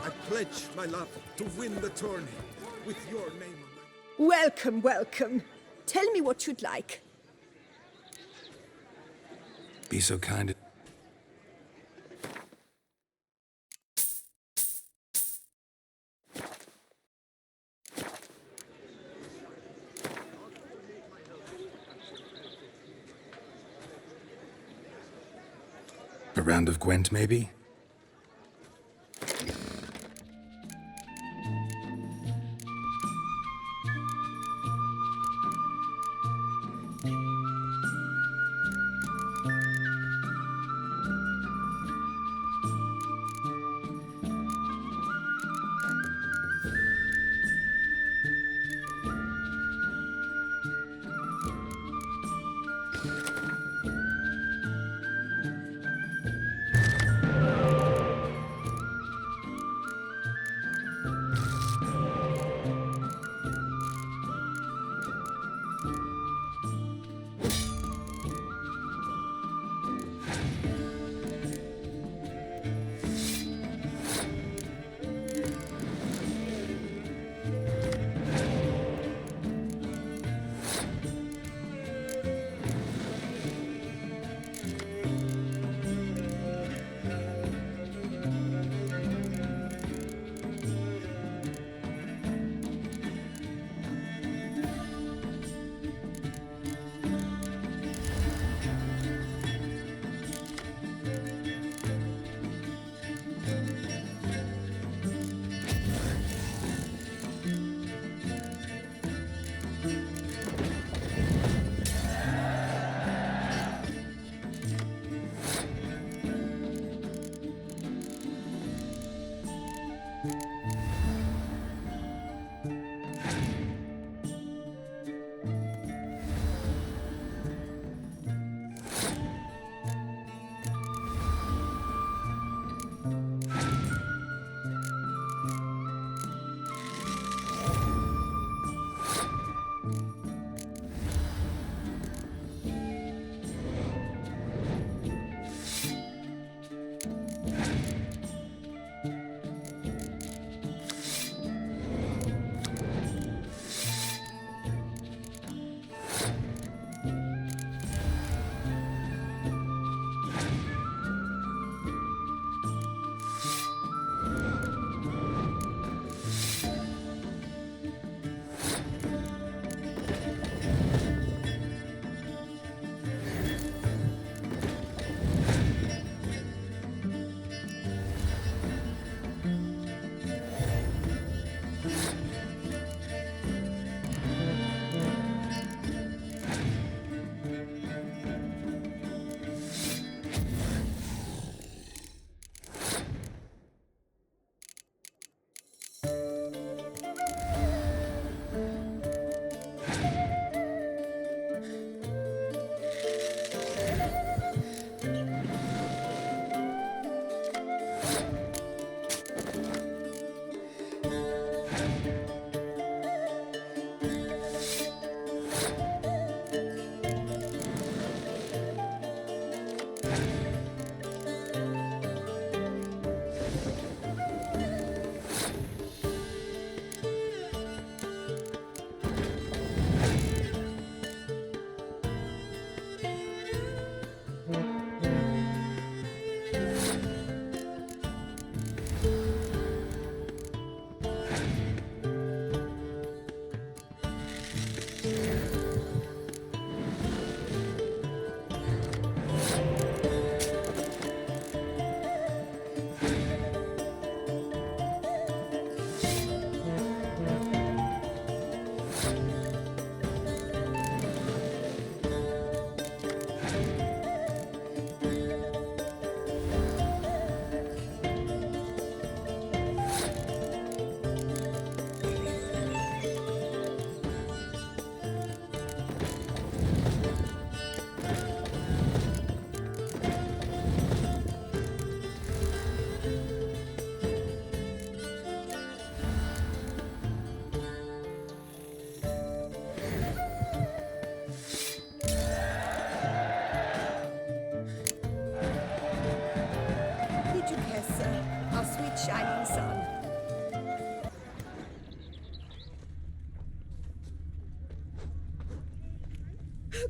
I pledge my love to win the tourney with your name on it. Welcome, welcome. Tell me what you'd like. Be so kind. A round of Gwent, maybe?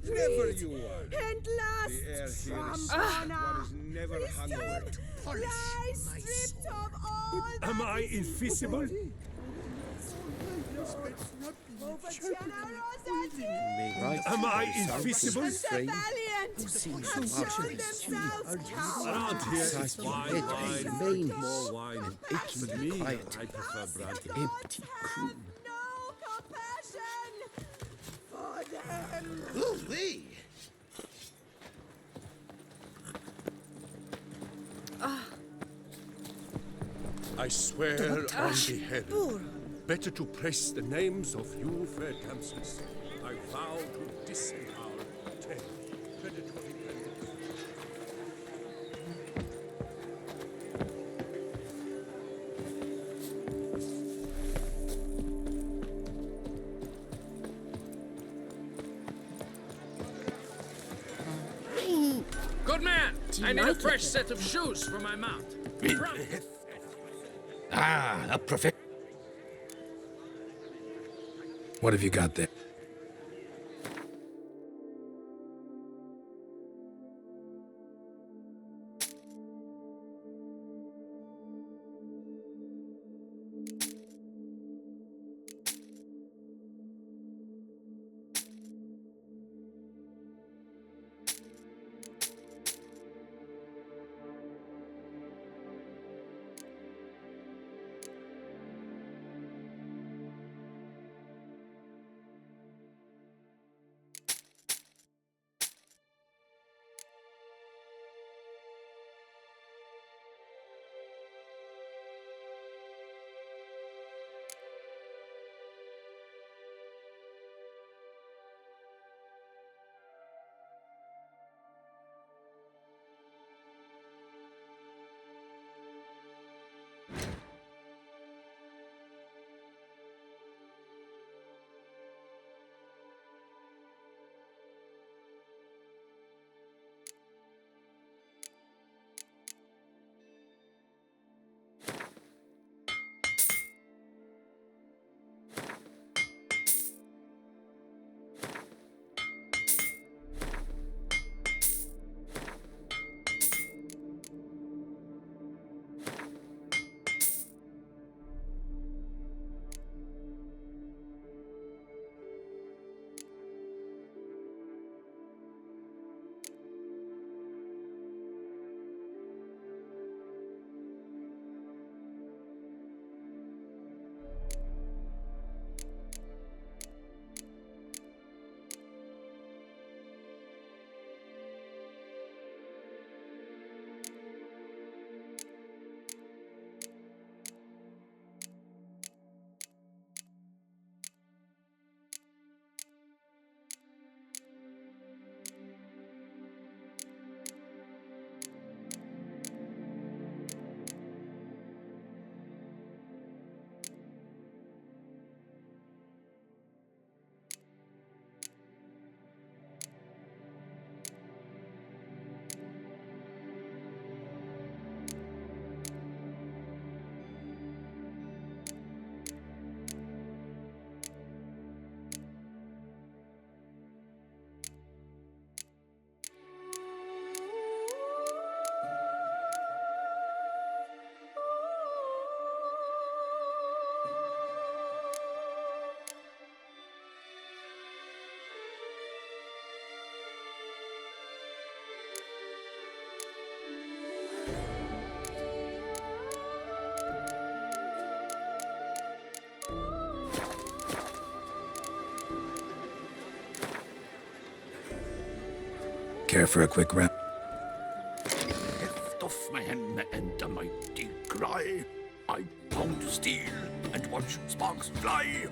Never you are. And last The air here is from such honor. one is never hungover. Lie stripped of all Am that I is invisible? generosity. Am I invisible? And the valiant have shown themselves Around cowards. here is wine, wine, more wine. But me, I prefer brandy. Empty crew. No compassion for them. Ooh-wee! I swear on the heaven, better to press the names of you fair damsels. I vow to disempower 10 predatory pendants. Good man! I need a fresh set of shoes for my mount. Ah, a perfect. What have you got there? Care for a quick round? Heft off, man, and a mighty cry. I pound steel and watch sparks fly.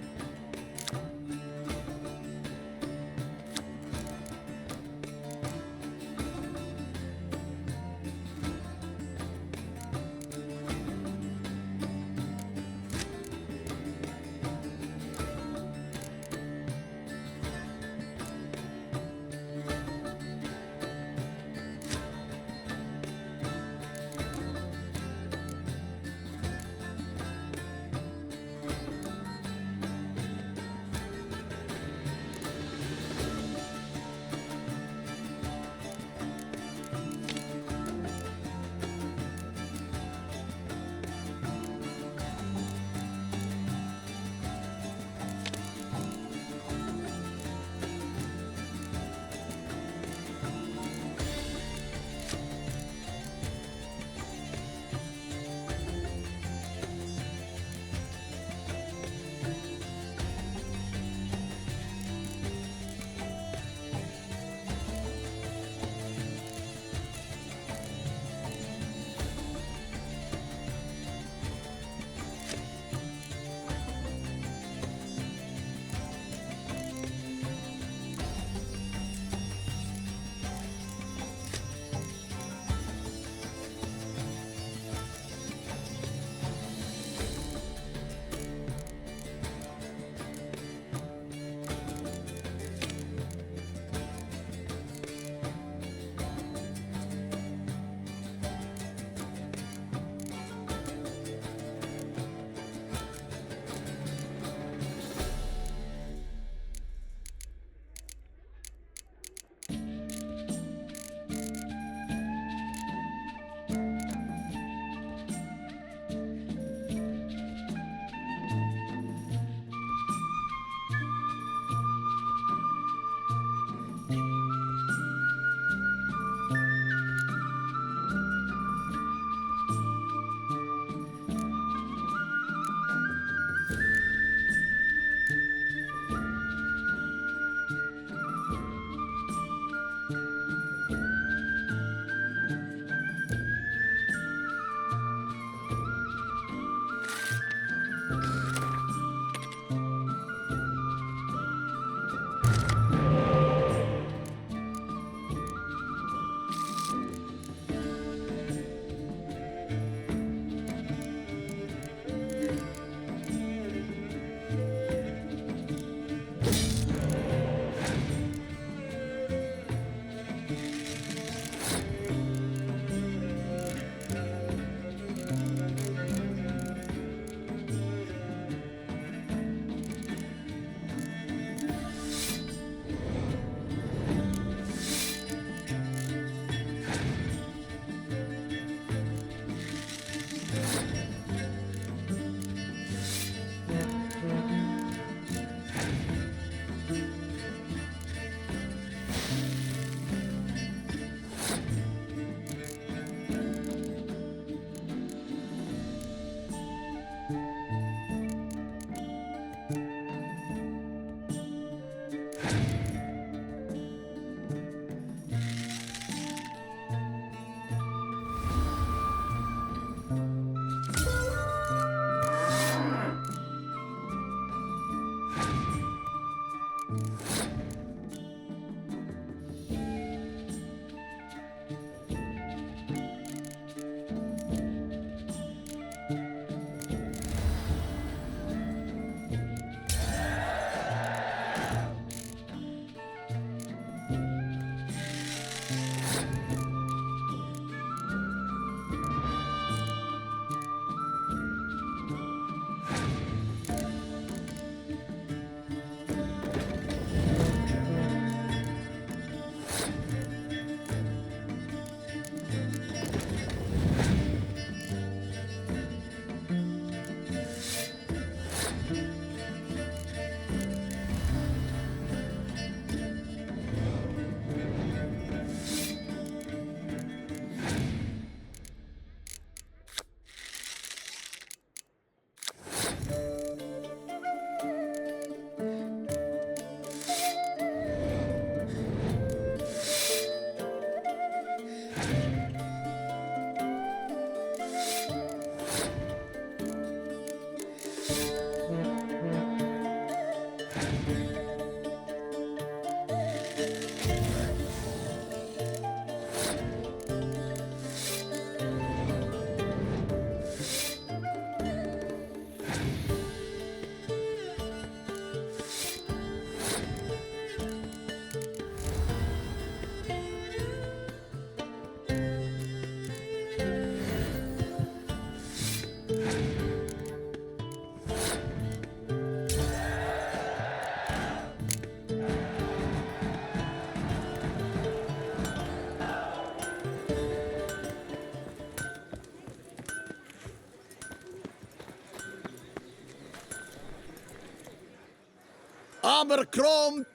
Abercrom!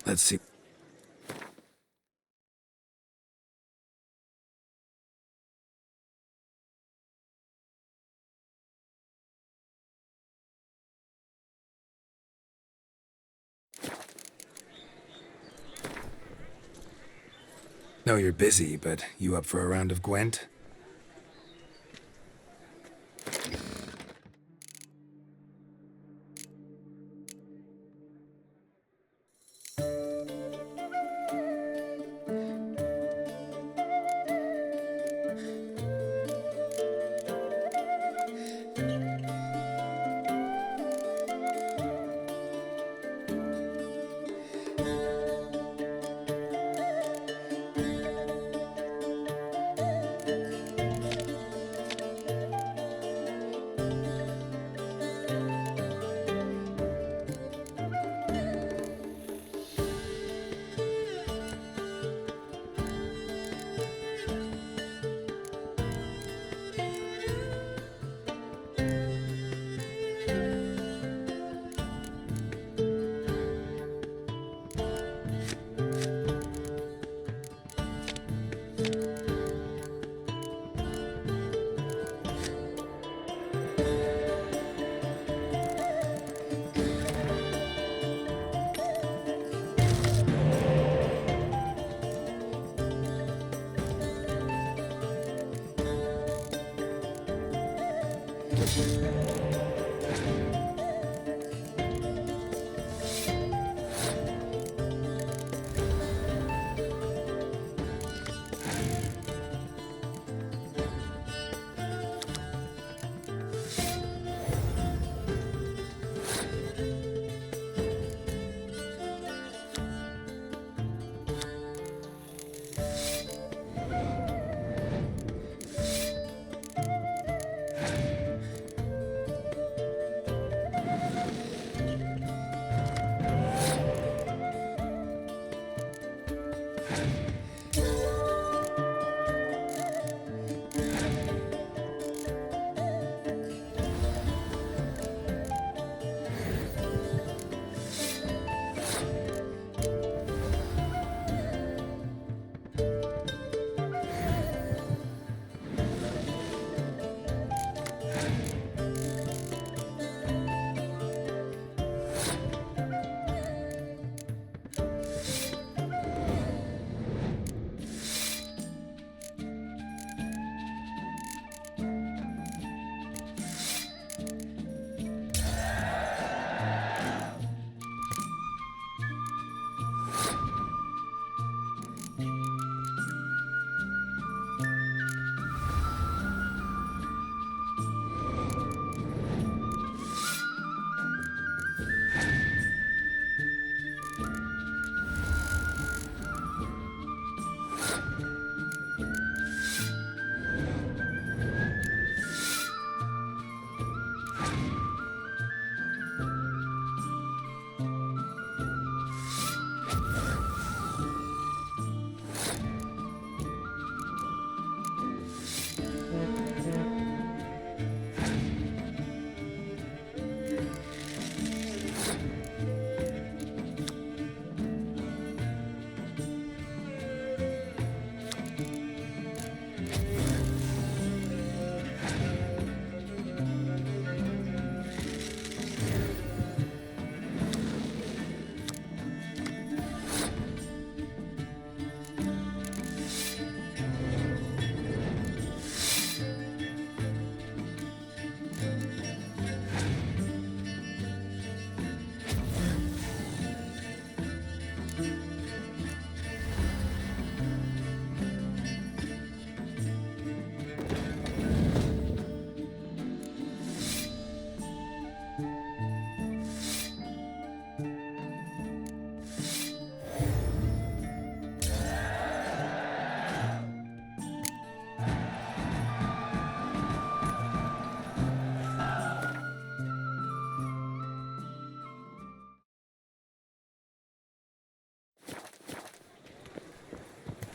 Let's see. Know you're busy, but you up for a round of Gwent?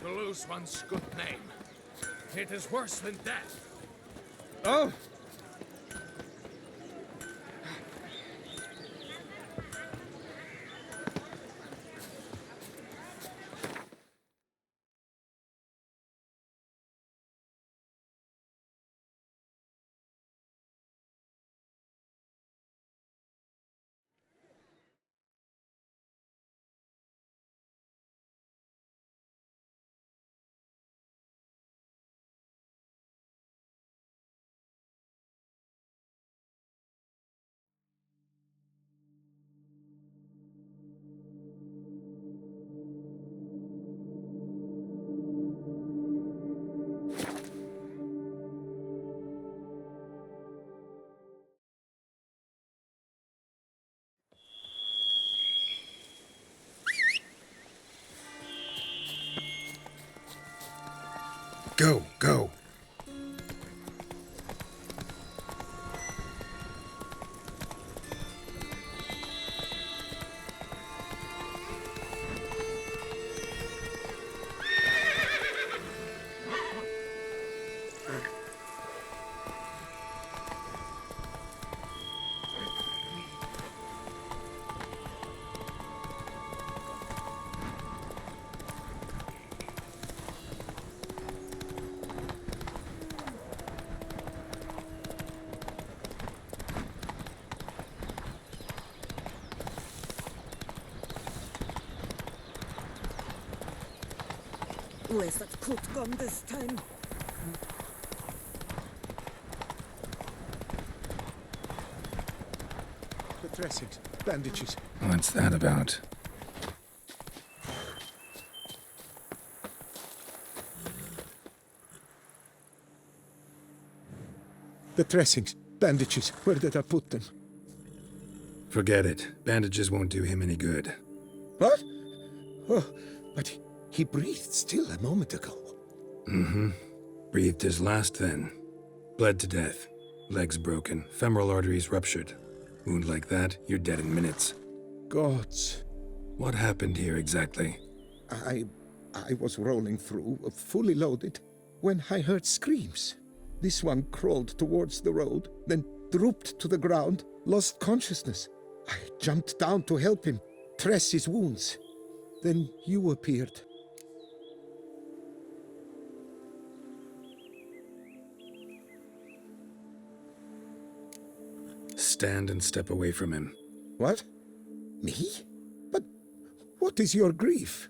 To lose one's good name. It is worse than death. Oh! Go, go. Where's that coat gone this time? The dressings, bandages. What's that about? The dressings, bandages. Where did I put them? Forget it. Bandages won't do him any good. What? Oh, but he breathed still a moment ago. Mm-hmm. Breathed his last then. Bled to death. Legs broken. Femoral arteries ruptured. Wound like that, you're dead in minutes. Gods. What happened here exactly? I was rolling through, fully loaded, when I heard screams. This one crawled towards the road, then drooped to the ground, lost consciousness. I jumped down to help him, dress his wounds. Then you appeared. Stand and step away from him. What? Me? But what is your grief?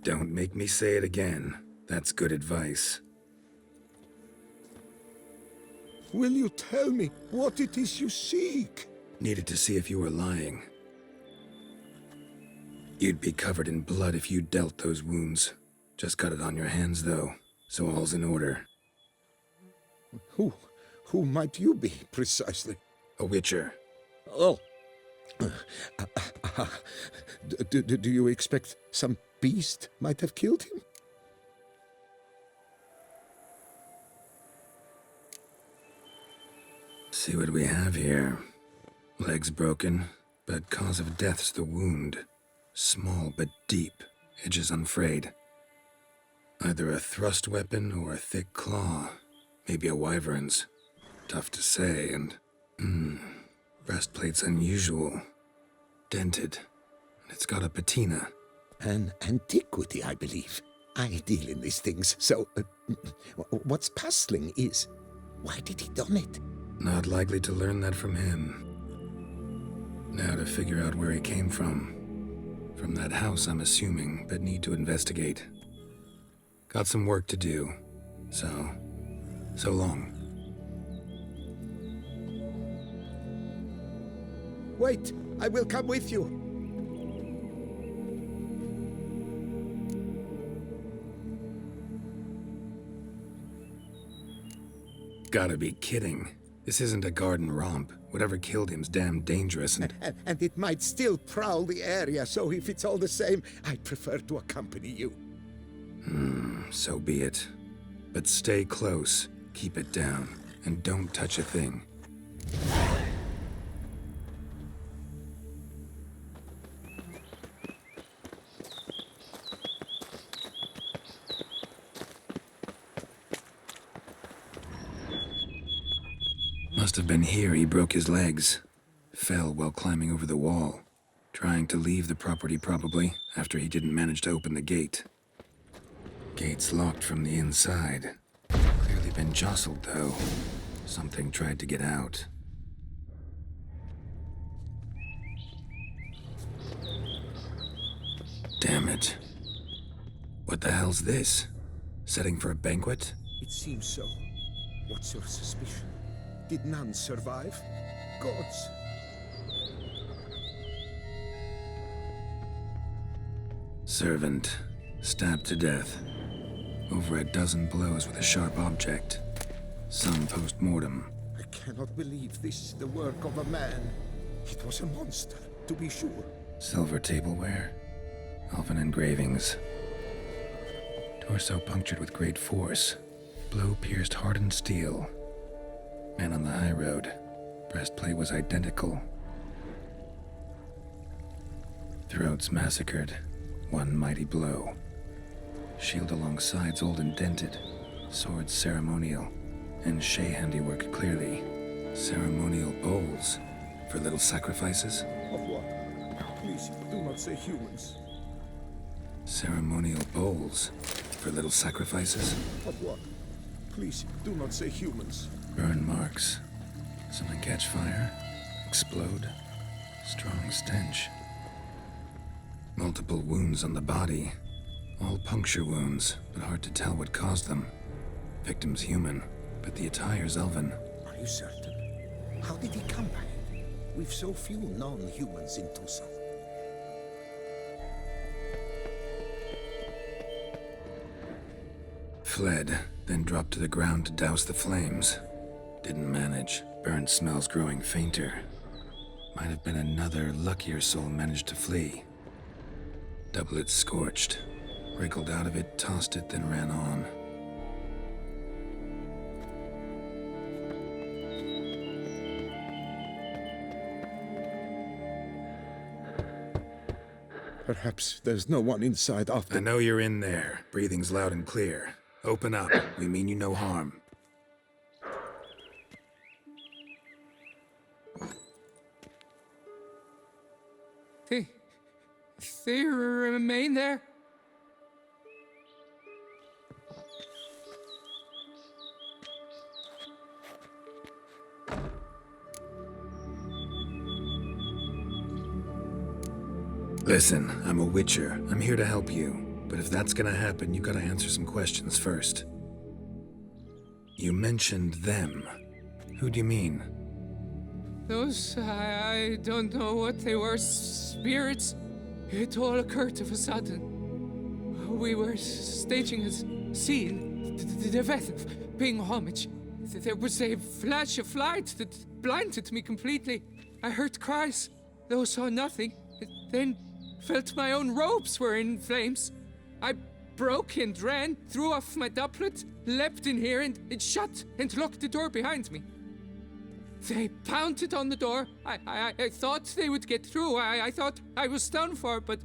Don't make me say it again. That's good advice. Will you tell me what it is you seek? Needed to see if you were lying. You'd be covered in blood if you dealt those wounds. Just got it on your hands, though, so all's in order. Who might you be, precisely? A witcher. Oh. Do you expect some beast might have killed him? See what we have here. Legs broken, but cause of death's the wound. Small but deep, edges unfrayed. Either a thrust weapon or a thick claw. Maybe a wyvern's. Tough to say, and... breastplate's unusual. Dented. And it's got a patina. An antiquity, I believe. I deal in these things, so... what's puzzling is... why did he don it? Not likely to learn that from him. Now to figure out where he came from. From that house, I'm assuming, but need to investigate. Got some work to do. So long. Wait, I will come with you. Gotta be kidding. This isn't a garden romp. Whatever killed him's damn dangerous and... And it might still prowl the area, so if it's all the same, I'd prefer to accompany you. So be it. But stay close, keep it down, and don't touch a thing. Must have been here he broke his legs. Fell while climbing over the wall. Trying to leave the property probably, after he didn't manage to open the gate. Gate's locked from the inside. Clearly been jostled, though. Something tried to get out. Damn it. What the hell's this? Setting for a banquet? It seems so. What's your suspicion? Did none survive? Gods. Servant. Stabbed to death. Over a dozen blows with a sharp object. Some post-mortem. I cannot believe this is the work of a man. It was a monster, to be sure. Silver tableware. Elven engravings. Torso punctured with great force. Blow pierced hardened steel. Man on the high road. Breastplate was identical. Throats massacred. One mighty blow. Shield along sides old and dented. Swords ceremonial. And Shay handiwork clearly. Ceremonial bowls. For little sacrifices? Of what? Please, do not say humans. Ceremonial bowls. For little sacrifices? Of what? Please, do not say humans. Burn marks. Something catch fire. Explode. Strong stench. Multiple wounds on the body. All puncture wounds, but hard to tell what caused them. Victim's human, but the attire's elven. Are you certain? How did he come by it? We've so few non-humans in Tucson. Fled, then dropped to the ground to douse the flames. Didn't manage. Burnt smells growing fainter. Might have been another luckier soul managed to flee. Doublet scorched. Wriggled out of it, tossed it, then ran on. Perhaps there's no one inside after... I know you're in there. Breathing's loud and clear. Open up. We mean you no harm. They remain there? Listen, I'm a witcher. I'm here to help you. But if that's gonna happen, you gotta answer some questions first. You mentioned them. Who do you mean? Those, I don't know what they were. Spirits? It all occurred of a sudden. We were staging a scene, the event of paying homage. There was a flash of light that blinded me completely. I heard cries, though saw nothing. Then felt my own robes were in flames. I broke and ran, threw off my doublet, leapt in here and shut and locked the door behind me. They pounded on the door. I thought they would get through. I thought I was done for, but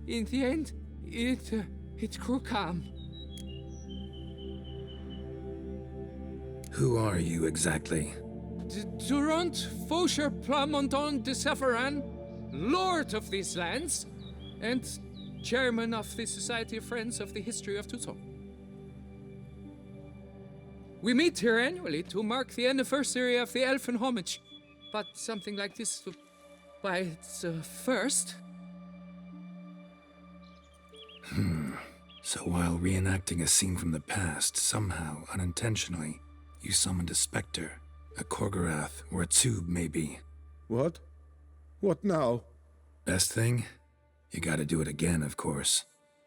in the end, it grew calm. Who are you exactly? Durant Faucher Plamondon de Savarin, Lord of these lands, and Chairman of the Society of Friends of the History of Tucson. We meet here annually to mark the anniversary of the Elfin Homage, but something like this, why, it's a first. So while reenacting a scene from the past, somehow, unintentionally, you summoned a specter, a Korgorath, or a tube, maybe. What? What now? Best thing? You gotta do it again, of course.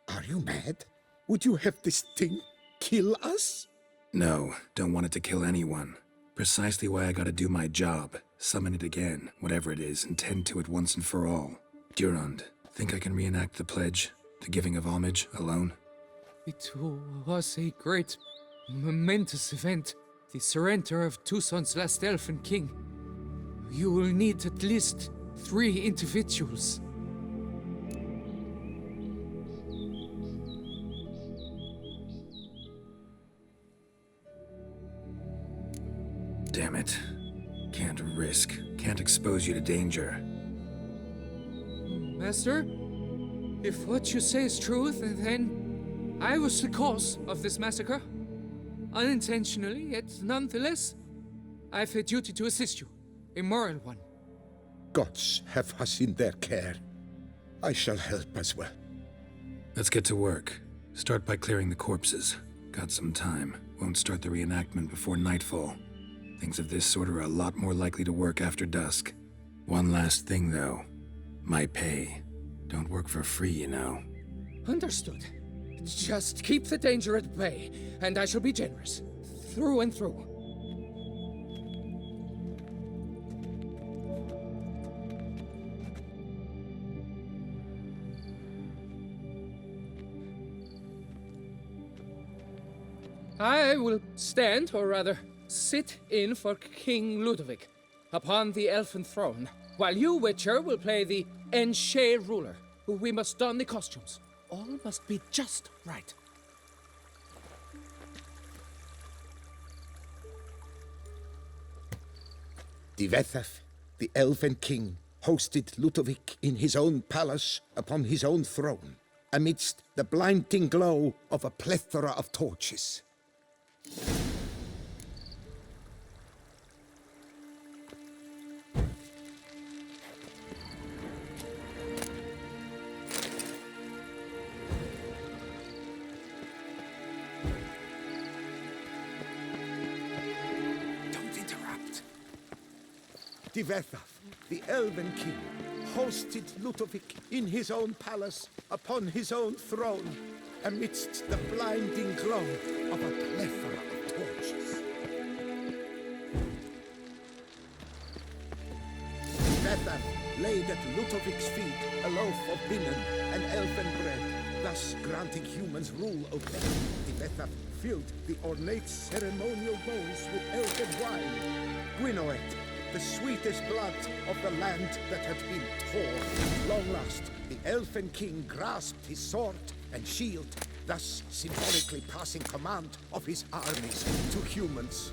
Are you mad? Would you have this thing kill us? No, don't want it to kill anyone. Precisely why I gotta do my job. Summon it again, whatever it is, and tend to it once and for all. Durand, think I can reenact the pledge, the giving of homage, alone? It was a great, momentous event. The surrender of Tucson's last elfin king. You will need at least 3 individuals. Damn it. Can't risk. Can't expose you to danger. Master, if what you say is true, then I was the cause of this massacre. Unintentionally, yet nonetheless, I have a duty to assist you, a moral one. Gods have us in their care. I shall help as well. Let's get to work. Start by clearing the corpses. Got some time. Won't start the reenactment before nightfall. Things of this sort are a lot more likely to work after dusk. One last thing, though. My pay. Don't work for free, you know. Understood. Just keep the danger at bay, and I shall be generous. Through and through. I will stand, or rather, sit in for King Ludovic upon the elfin throne, while you, Witcher, will play the Enche ruler. We must don the costumes. All must be just right. Divethaf, the elven king, hosted Ludovic in his own palace upon his own throne, amidst the blinding glow of a plethora of torches. Don't interrupt. Divethaf, the elven king, hosted Ludovic in his own palace upon his own throne, amidst the blinding glow of a plethora of torches. Divethaf laid at Ludovic's feet a loaf of linen and elven bread, thus granting humans rule over them. Divethaf filled the ornate ceremonial bowls with elven wine. Gwinoet, the sweetest blood of the land that had been torn. At long last, the elfin king grasped his sword and shield, thus symbolically passing command of his armies to humans.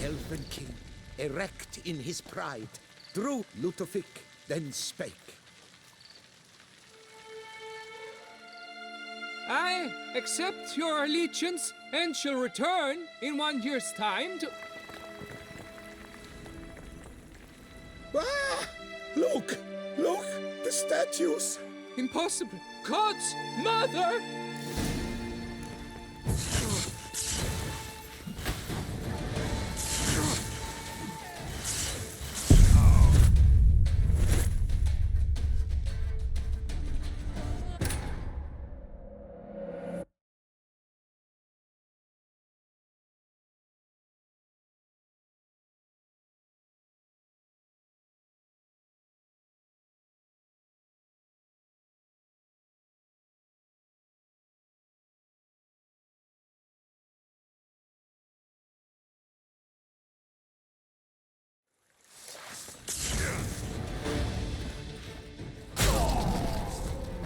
Elven king, erect in his pride, drew Ludovic, then spake. I accept your allegiance and shall return in 1 year's time to... Ah! Look! Look! The statues! Impossible! God's mother!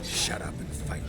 Shut up and fight.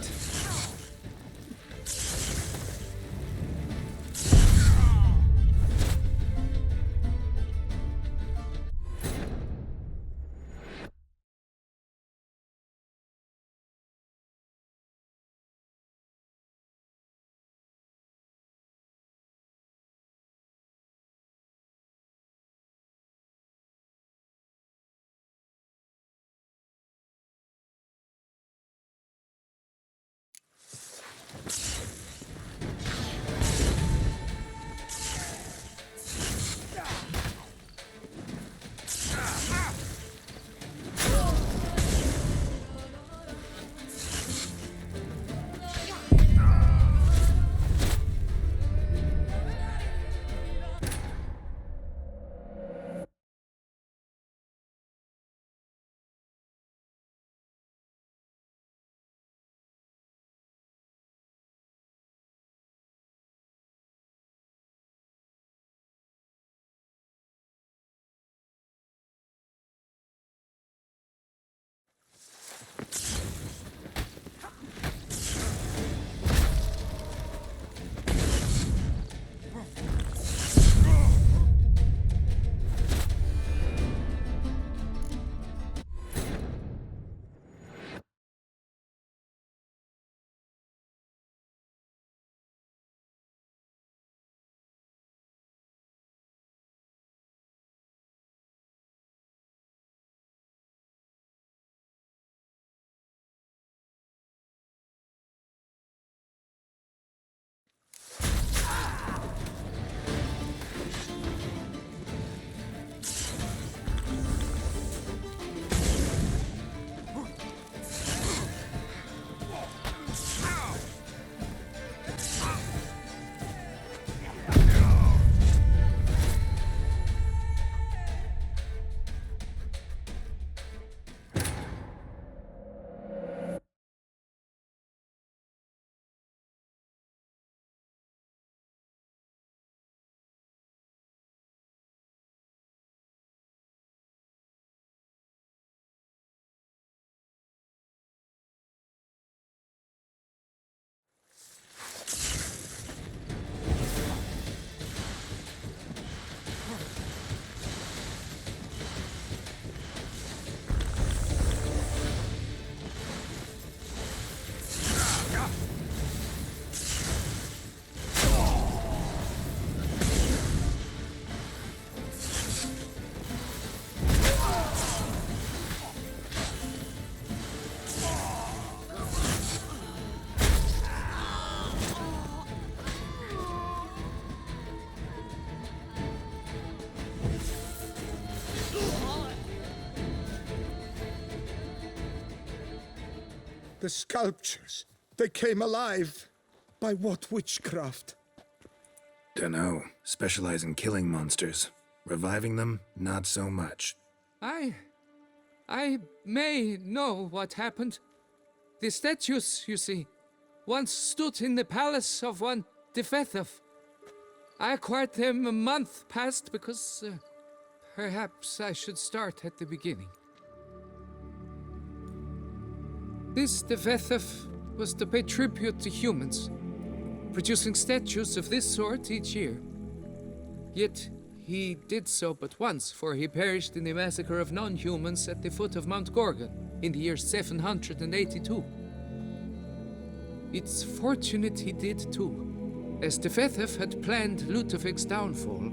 The sculptures, they came alive. By what witchcraft? Dunno. Specialize in killing monsters. Reviving them, not so much. I may know what happened. The statues, you see, once stood in the palace of one Defethov. I acquired them a month past because perhaps I should start at the beginning. This Defethov was to pay tribute to humans, producing statues of this sort each year. Yet he did so but once, for he perished in the massacre of non-humans at the foot of Mount Gorgon in the year 782. It's fortunate he did too, as Defethov had planned Ludovic's downfall,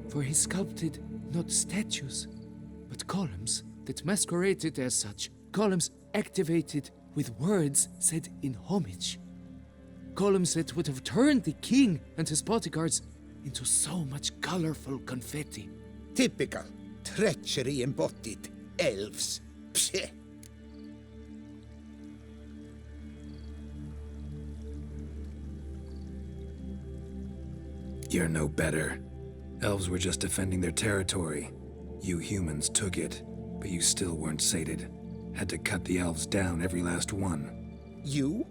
for he sculpted not statues, but columns that masqueraded as such, columns activated with words said in homage. Columns that would have turned the king and his bodyguards into so much colorful confetti. Typical. Treachery embodied. Elves. Psheh. You're no better. Elves were just defending their territory. You humans took it, but you still weren't sated. Had to cut the elves down, every last one. You?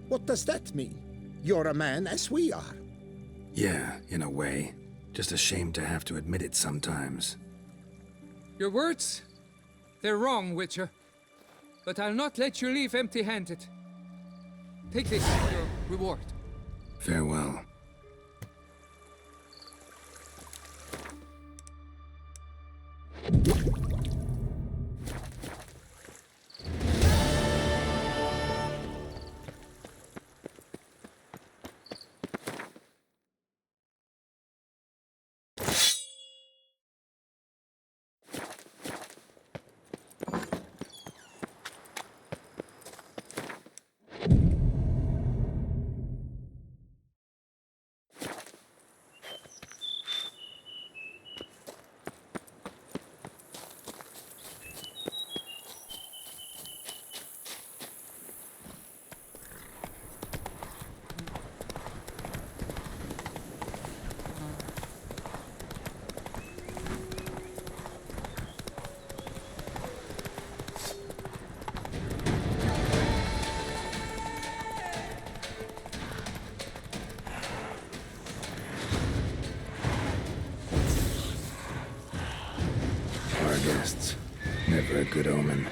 What does that mean? You're a man as we are. Yeah, in a way. Just ashamed to have to admit it sometimes. Your words? They're wrong, Witcher. But I'll not let you leave empty-handed. Take this as your reward. Farewell. Guests. Never a good omen.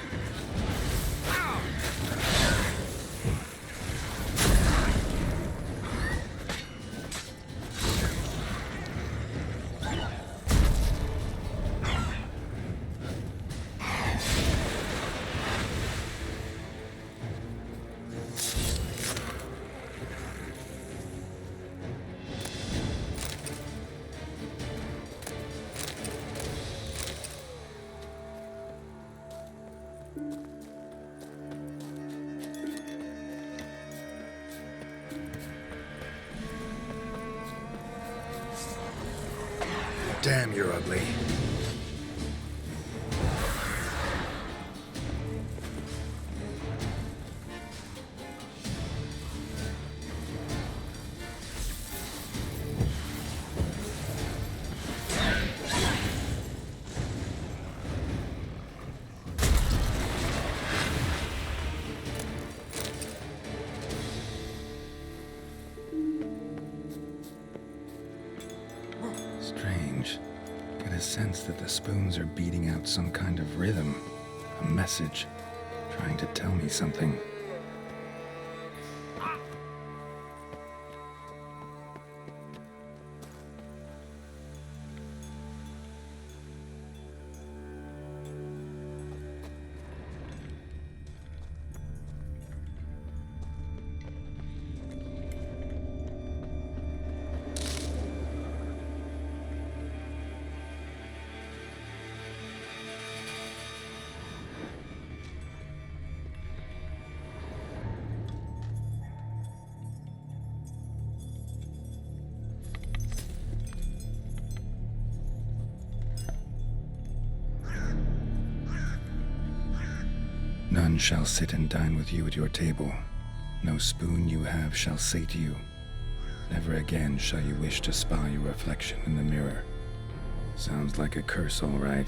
Damn, you're ugly. Strange. Get a sense that the spoons are beating out some kind of rhythm. A message. Trying to tell me something. None shall sit and dine with you at your table. No spoon you have shall say to you, never again shall you wish to spy your reflection in the mirror. Sounds like a curse, all right.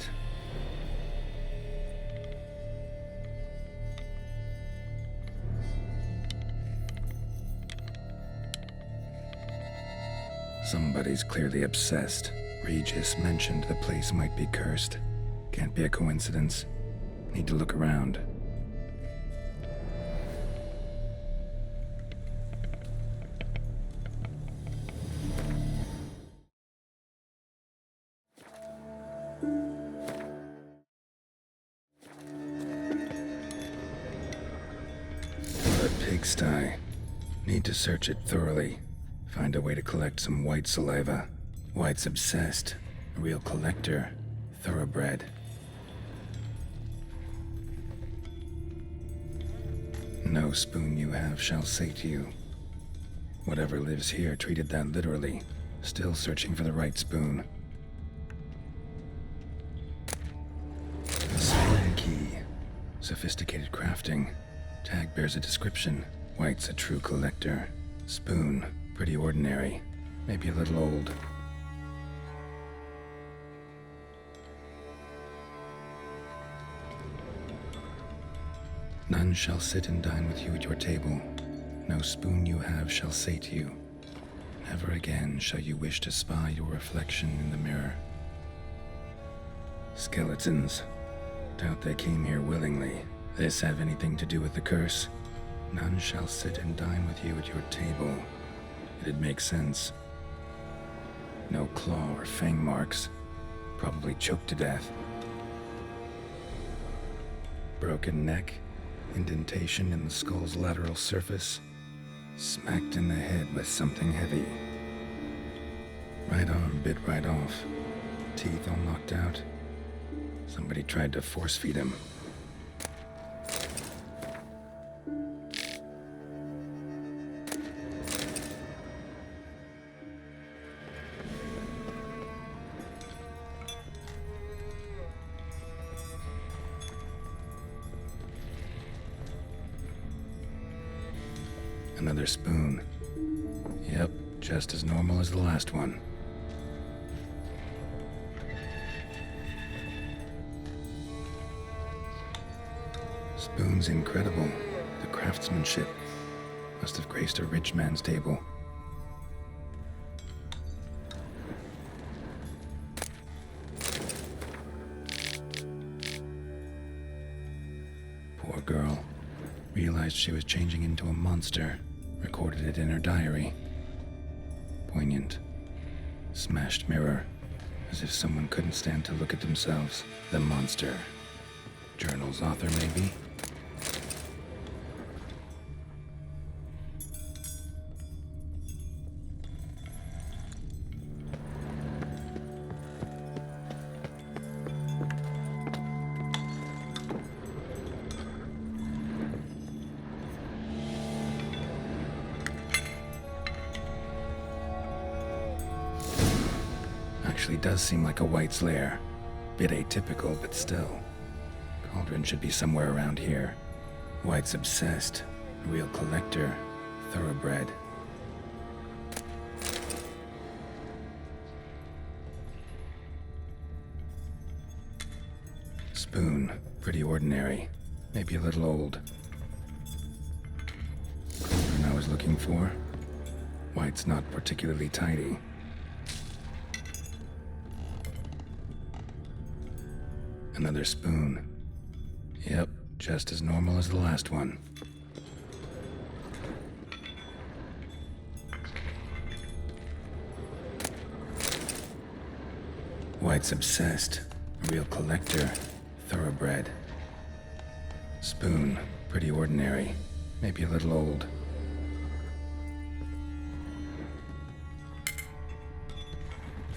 Somebody's clearly obsessed. Regis mentioned the place might be cursed. Can't be a coincidence. Need to look around. A pigsty. Need to search it thoroughly. Find a way to collect some white saliva. White's obsessed. A real collector. Thoroughbred. No spoon you have shall say to you. Whatever lives here treated that literally. Still searching for the right spoon. A spoon key. Sophisticated crafting. Tag bears a description. White's a true collector. Spoon. Pretty ordinary. Maybe a little old. None shall sit and dine with you at your table. No spoon you have shall say to you, never again shall you wish to spy your reflection in the mirror. Skeletons. Doubt they came here willingly. This have anything to do with the curse? None shall sit and dine with you at your table. It'd make sense. No claw or fang marks. Probably choked to death. Broken neck. Indentation in the skull's lateral surface. Smacked in the head with something heavy. Right arm bit right off. Teeth all knocked out. Somebody tried to force feed him. Another spoon. Yep, just as normal as the last one. Spoon's incredible. The craftsmanship must have graced a rich man's table. Poor girl. Realized she was changing into a monster. Recorded it in her diary. Poignant. Smashed mirror. As if someone couldn't stand to look at themselves. The monster. Journal's author, maybe? Actually does seem like a White's lair. Bit atypical, but still. Cauldron should be somewhere around here. White's obsessed. Real collector. Thoroughbred. Spoon. Pretty ordinary. Maybe a little old. Cauldron I was looking for. White's not particularly tidy. Another spoon. Yep, just as normal as the last one. White's obsessed. A real collector. Thoroughbred. Spoon. Pretty ordinary. Maybe a little old.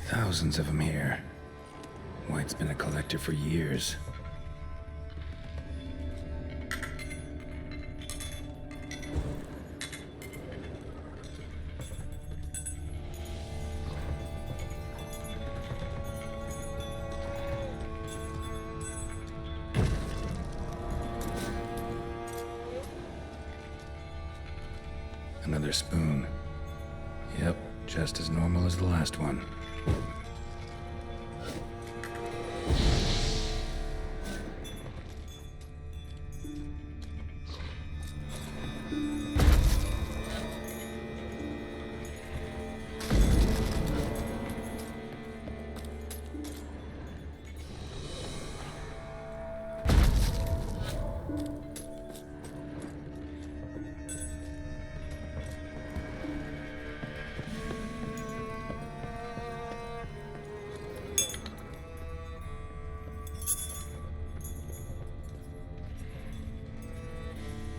Thousands of them here. White's been a collector for years. Another spoon. Yep, just as normal as the last one.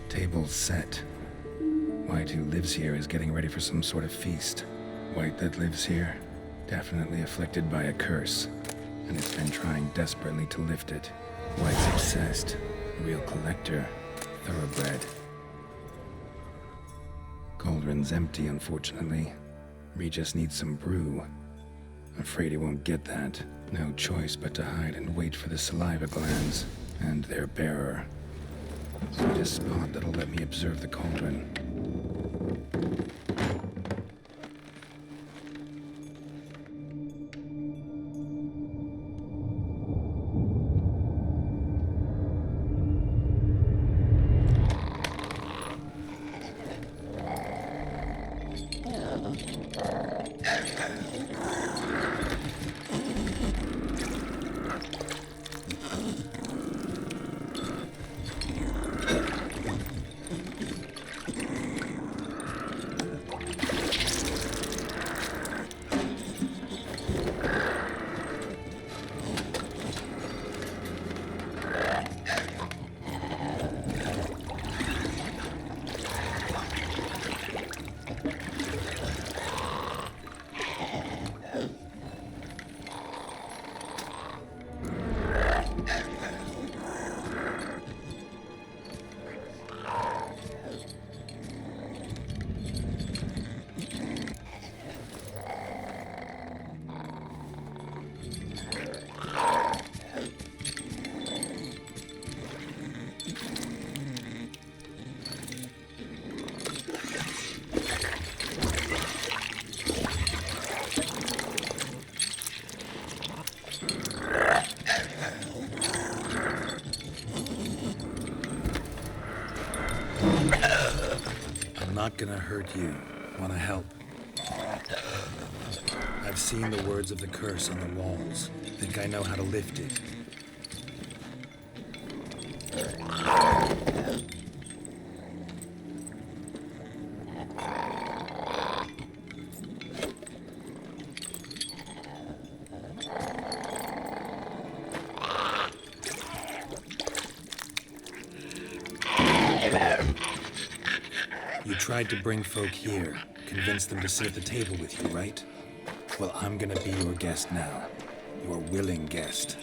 Table's set. White, who lives here, is getting ready for some sort of feast. White that lives here, definitely afflicted by a curse, and has been trying desperately to lift it. White's obsessed, real collector, thoroughbred. Cauldron's empty, unfortunately. Regis needs some brew. Afraid he won't get that. No choice but to hide and wait for the saliva glands and their bearer. Find a spot that'll let me observe the cauldron. Not gonna hurt you. Wanna help? I've seen the words of the curse on the walls. Think I know how to lift it. You tried to bring folk here, convince them to sit at the table with you, right? Well, I'm gonna be your guest now. Your willing guest.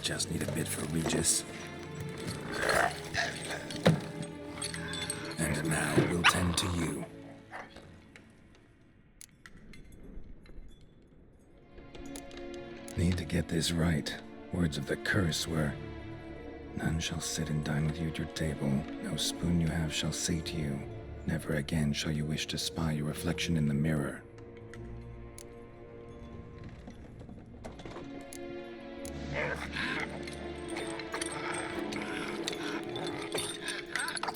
Just need a bit for Regis. And now we'll tend to you. Need to get this right. Words of the curse were, "None shall sit and dine with you at your table. No spoon you have shall sate you. Never again shall you wish to spy your reflection in the mirror."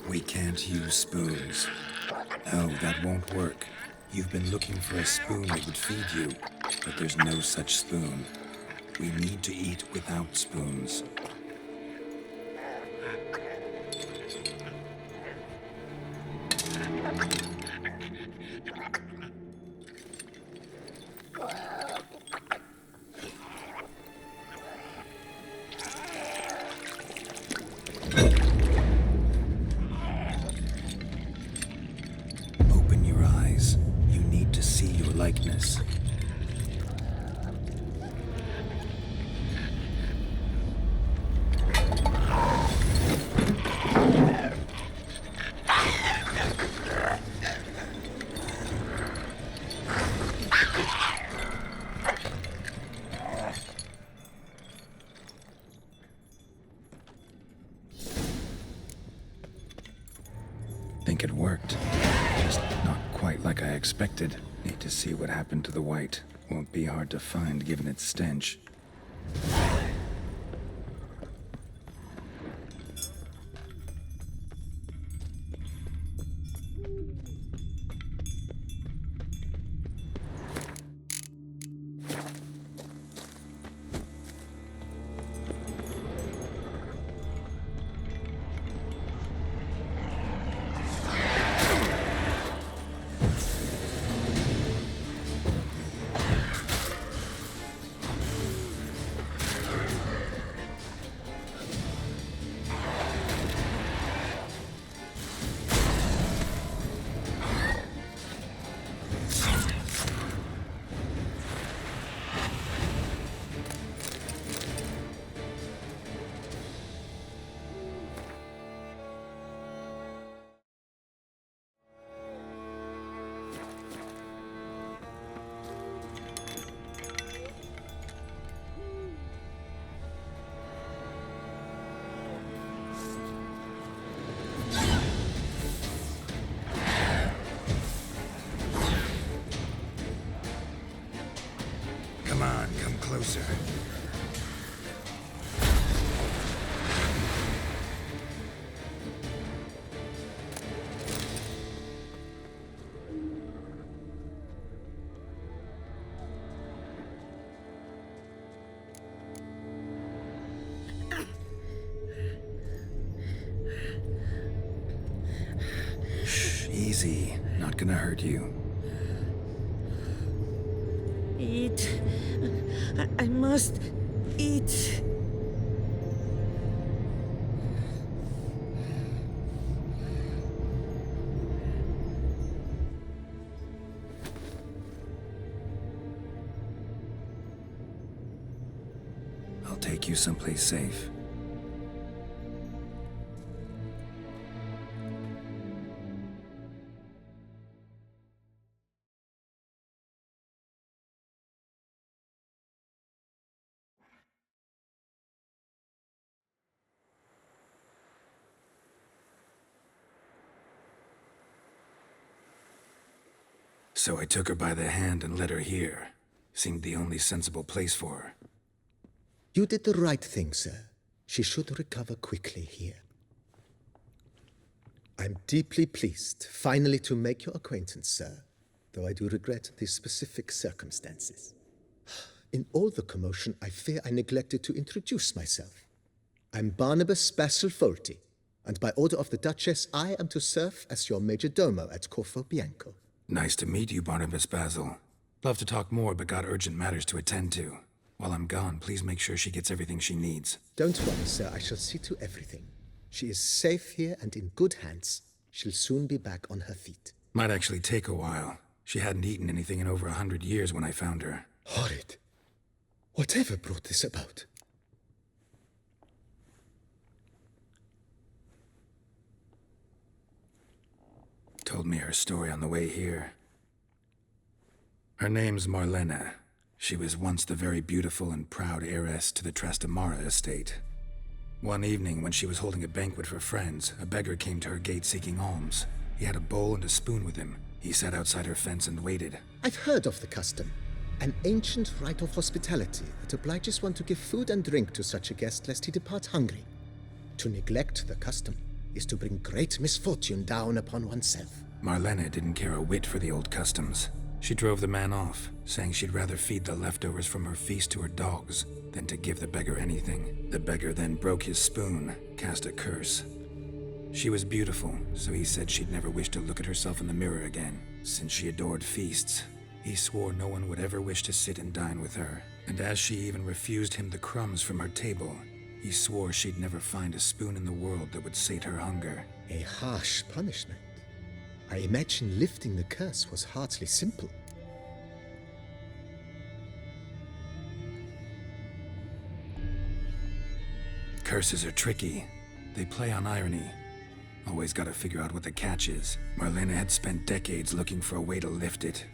We can't use spoons. No, that won't work. You've been looking for a spoon that would feed you, but there's no such spoon. We need to eat without spoons. Open your eyes. You need to see your likeness. Think it worked. Just not quite like I expected. Need to see what happened to the white. Won't be hard to find given its stench. Come on, come closer. Shh, easy. Not gonna hurt you. Eat. I must eat. I'll take you someplace safe. So I took her by the hand and led her here. Seemed the only sensible place for her. You did the right thing, sir. She should recover quickly here. I'm deeply pleased, finally, to make your acquaintance, sir, though I do regret the specific circumstances. In all the commotion, I fear I neglected to introduce myself. I'm Barnabas Basil Folty, and by order of the Duchess, I am to serve as your major domo at Corfo Bianco. Nice to meet you, Barnabas Basil. Love to talk more, but got urgent matters to attend to. While I'm gone, please make sure she gets everything she needs. Don't worry, sir. I shall see to everything. She is safe here and in good hands. She'll soon be back on her feet. Might actually take a while. She hadn't eaten anything in over 100 years when I found her. Horrid. Whatever brought this about? Told me her story on the way here. Her name's Marlena. She was once the very beautiful and proud heiress to the Trastamara estate. One evening, when she was holding a banquet for friends, a beggar came to her gate seeking alms. He had a bowl and a spoon with him. He sat outside her fence and waited. I've heard of the custom. An ancient rite of hospitality that obliges one to give food and drink to such a guest lest he depart hungry. To neglect the custom is to bring great misfortune down upon oneself. Marlena didn't care a whit for the old customs. She drove the man off, saying she'd rather feed the leftovers from her feast to her dogs than to give the beggar anything. The beggar then broke his spoon, cast a curse. She was beautiful, so he said she'd never wish to look at herself in the mirror again. Since she adored feasts, he swore no one would ever wish to sit and dine with her. And as she even refused him the crumbs from her table, he swore she'd never find a spoon in the world that would sate her hunger. A harsh punishment. I imagine lifting the curse was hardly simple. Curses are tricky. They play on irony. Always gotta figure out what the catch is. Marlena had spent decades looking for a way to lift it.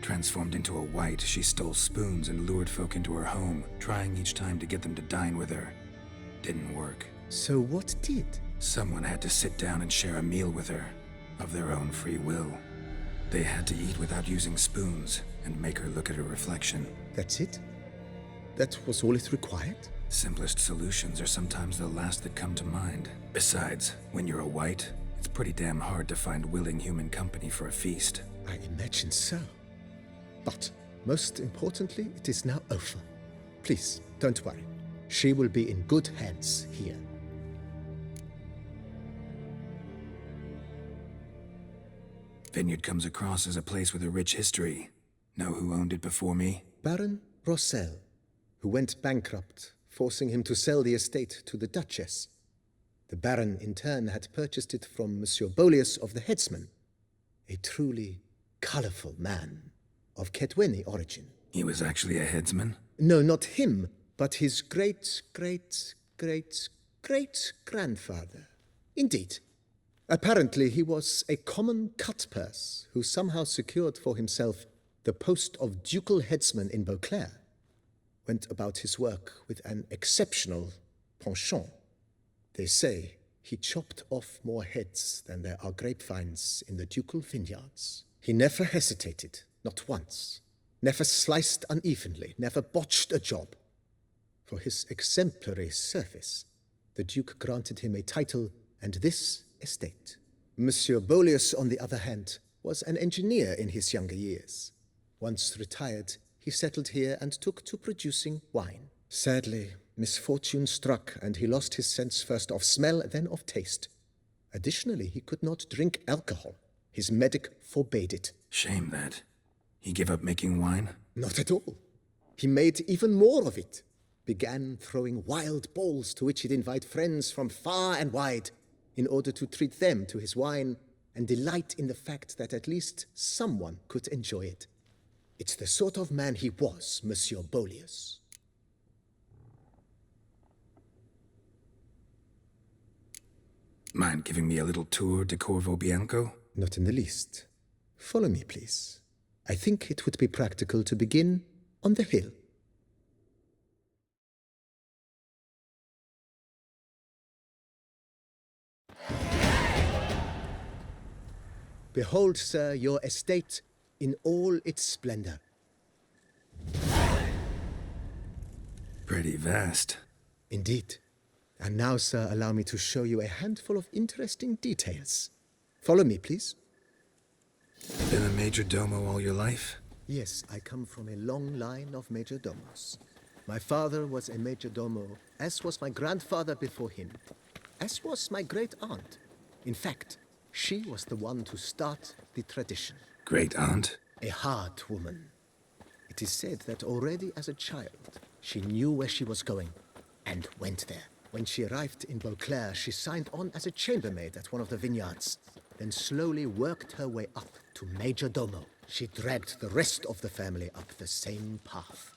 Transformed into a white, she stole spoons and lured folk into her home, trying each time to get them to dine with her. Didn't work. So what did? Someone had to sit down and share a meal with her. of their own free will. They had to eat without using spoons and make her look at her reflection. That's it? That was all it required? Simplest solutions are sometimes the last that come to mind. Besides, when you're a white, it's pretty damn hard to find willing human company for a feast. I imagine so. But most importantly, it is now over. Please, don't worry. She will be in good hands here. Vineyard comes across as a place with a rich history. Know who owned it before me? Baron Rossel, who went bankrupt, forcing him to sell the estate to the Duchess. The Baron, in turn, had purchased it from Monsieur Bolius of the Headsman, a truly colorful man of Ketweni origin. He was actually a headsman? No, not him, but his great-great-great-great-grandfather. Indeed. Apparently, he was a common cutpurse who somehow secured for himself the post of ducal headsman in Beauclair. Went about his work with an exceptional penchant. They say he chopped off more heads than there are grapevines in the ducal vineyards. He never hesitated, not once. Never sliced unevenly, never botched a job. For his exemplary service, the Duke granted him a title and this estate. Monsieur Bolius, on the other hand, was an engineer in his younger years. Once retired, he settled here and took to producing wine. Sadly, misfortune struck and he lost his sense first of smell, then of taste. Additionally, he could not drink alcohol. His medic forbade it. Shame that. He gave up making wine? Not at all. He made even more of it. Began throwing wild balls to which he'd invite friends from far and wide in order to treat them to his wine and delight in the fact that at least someone could enjoy it. It's the sort of man he was, Monsieur Bolius. Mind giving me a little tour de Corvo Bianco? Not in the least. Follow me, please. I think it would be practical to begin on the hill. Behold, sir, your estate in all its splendor. Pretty vast. Indeed. And now, sir, allow me to show you a handful of interesting details. Follow me, please. Been a major domo all your life? Yes, I come from a long line of major domos. My father was a major domo, as was my grandfather before him, as was my great aunt. In fact, she was the one to start the tradition. Great aunt? A hard woman. It is said that already as a child, she knew where she was going and went there. When she arrived in Beauclair, she signed on as a chambermaid at one of the vineyards, then slowly worked her way up to major domo. She dragged the rest of the family up the same path.